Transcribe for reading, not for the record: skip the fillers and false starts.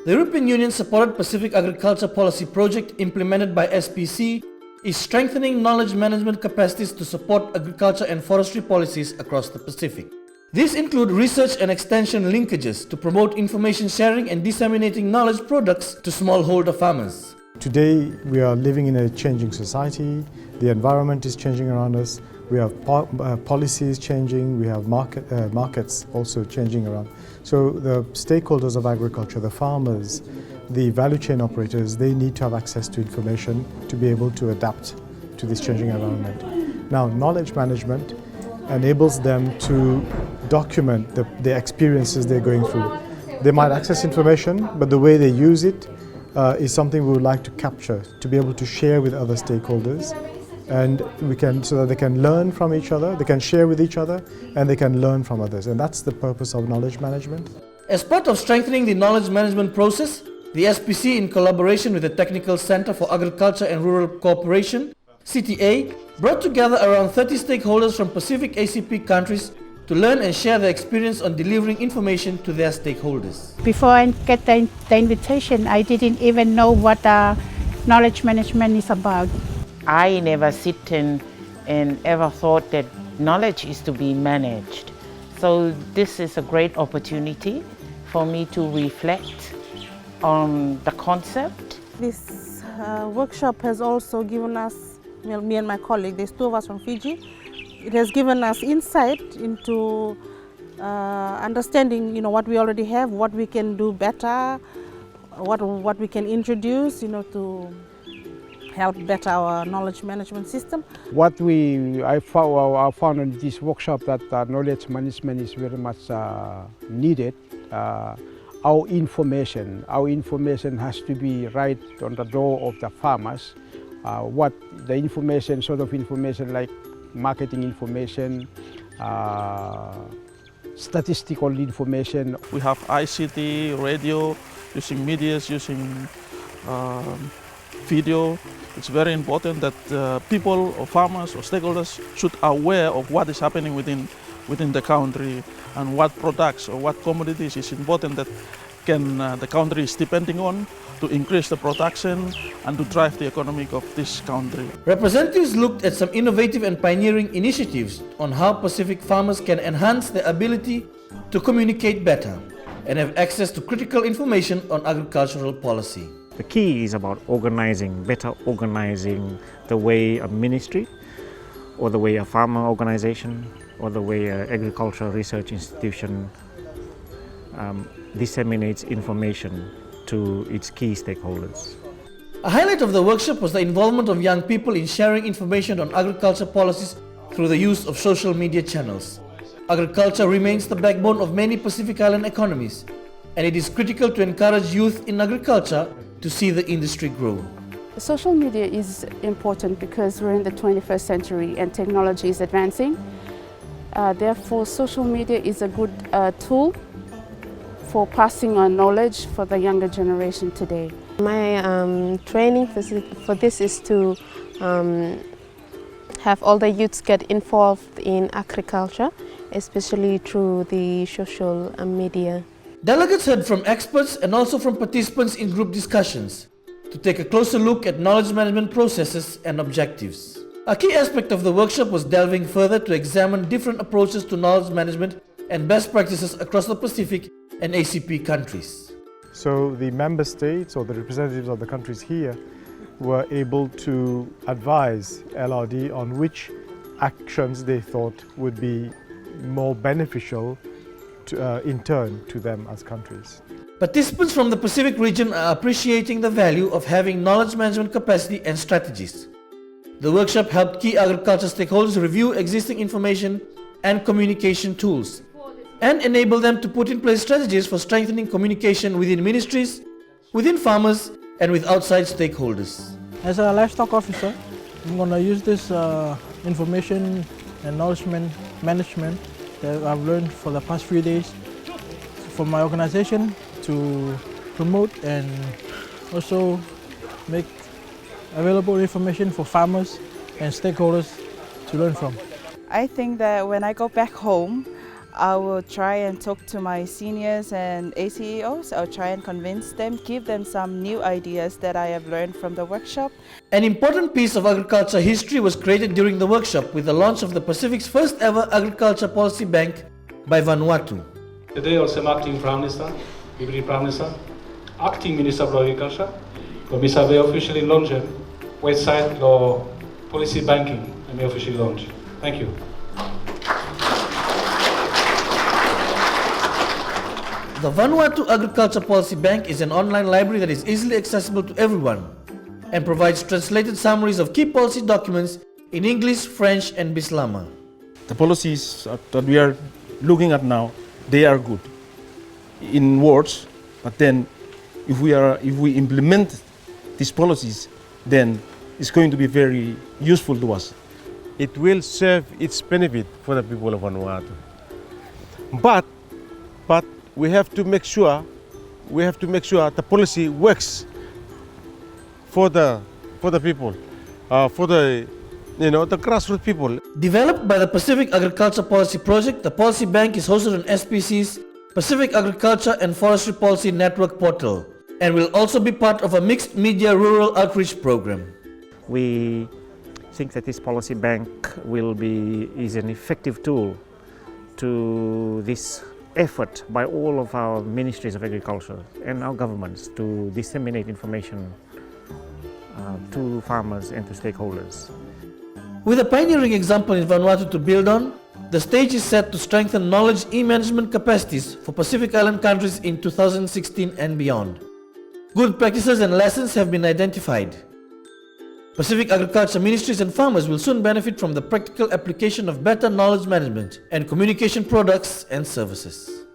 The European Union-supported Pacific Agriculture Policy Project implemented by SPC is strengthening knowledge management capacities to support agriculture and forestry policies across the Pacific. These include research and extension linkages to promote information sharing and disseminating knowledge products to smallholder farmers. Today we are living in a changing society, the environment is changing around us, we have policies changing, we have markets also changing around. So the stakeholders of agriculture, the farmers, the value chain operators, they need to have access to information to be able to adapt to this changing environment. Now, knowledge management enables them to document the experiences they're going through. They might access information, but the way they use it is something we would like to capture, to be able to share with other stakeholders, and so that they can learn from each other, they can share with each other, and they can learn from others. And that's the purpose of knowledge management. As part of strengthening the knowledge management process, the SPC, in collaboration with the Technical Center for Agriculture and Rural Cooperation, CTA, brought together around 30 stakeholders from Pacific ACP countries to learn and share their experience on delivering information to their stakeholders. Before I get the invitation, I didn't even know what knowledge management is about. I never sit and ever thought that knowledge is to be managed. So this is a great opportunity for me to reflect on the concept. This workshop has also given us, me and my colleague, there's two of us from Fiji, it has given us insight into understanding, what we already have, what we can do better, what we can introduce, to help better our knowledge management system. What I found in this workshop that knowledge management is very much needed. Our information has to be right on the door of the farmers. What the information, sort of information like marketing information, statistical information. We have ICT, radio, using medias, using video. It's very important that people or farmers or stakeholders should be aware of what is happening within the country and what products or what commodities is important that the country is depending on to increase the production and to drive the economy of this country. Representatives looked at some innovative and pioneering initiatives on how Pacific farmers can enhance their ability to communicate better and have access to critical information on agricultural policy. The key is about better organizing the way a ministry or the way a farmer organization or the way an agricultural research institution disseminates information to its key stakeholders. A highlight of the workshop was the involvement of young people in sharing information on agriculture policies through the use of social media channels. Agriculture remains the backbone of many Pacific Island economies, and it is critical to encourage youth in agriculture to see the industry grow. Social media is important because we're in the 21st century and technology is advancing. Therefore, social media is a good tool for passing on knowledge for the younger generation today. My training for this is to have all the youths get involved in agriculture, especially through the social media. Delegates heard from experts and also from participants in group discussions to take a closer look at knowledge management processes and objectives. A key aspect of the workshop was delving further to examine different approaches to knowledge management and best practices across the Pacific and ACP countries. So the member states or the representatives of the countries here were able to advise LRD on which actions they thought would be more beneficial in turn to them as countries. Participants from the Pacific region are appreciating the value of having knowledge management capacity and strategies. The workshop helped key agriculture stakeholders review existing information and communication tools and enable them to put in place strategies for strengthening communication within ministries, within farmers, and with outside stakeholders. As a livestock officer, I'm going to use this information and knowledge management that I've learned for the past few days for my organization to promote and also make available information for farmers and stakeholders to learn from. I think that when I go back home, I will try and talk to my seniors and ACEOs. I'll try and convince them, give them some new ideas that I have learned from the workshop. An important piece of agriculture history was created during the workshop with the launch of the Pacific's first ever agriculture policy bank by Vanuatu. Today also acting Prime Minister, Deputy Prime Minister, Acting Minister of Agriculture, Komisa may officially launch website law policy banking and may officially launch. Thank you. The Vanuatu Agriculture Policy Bank is an online library that is easily accessible to everyone and provides translated summaries of key policy documents in English, French and Bislama. The policies that we are looking at now, they are good in words, but then if we implement these policies, then it's going to be very useful to us. It will serve its benefit for the people of Vanuatu. But we have to make sure the policy works for the people, for the grassroots people. Developed by the Pacific Agriculture Policy Project, the Policy Bank is hosted on SPC's Pacific Agriculture and Forestry Policy Network portal and will also be part of a mixed media rural outreach program. We think that this policy bank is an effective tool to this effort by all of our ministries of agriculture and our governments to disseminate information to farmers and to stakeholders. With a pioneering example in Vanuatu to build on, the stage is set to strengthen knowledge e-management capacities for Pacific Island countries in 2016 and beyond. Good practices and lessons have been identified. Pacific agriculture ministries and farmers will soon benefit from the practical application of better knowledge management and communication products and services.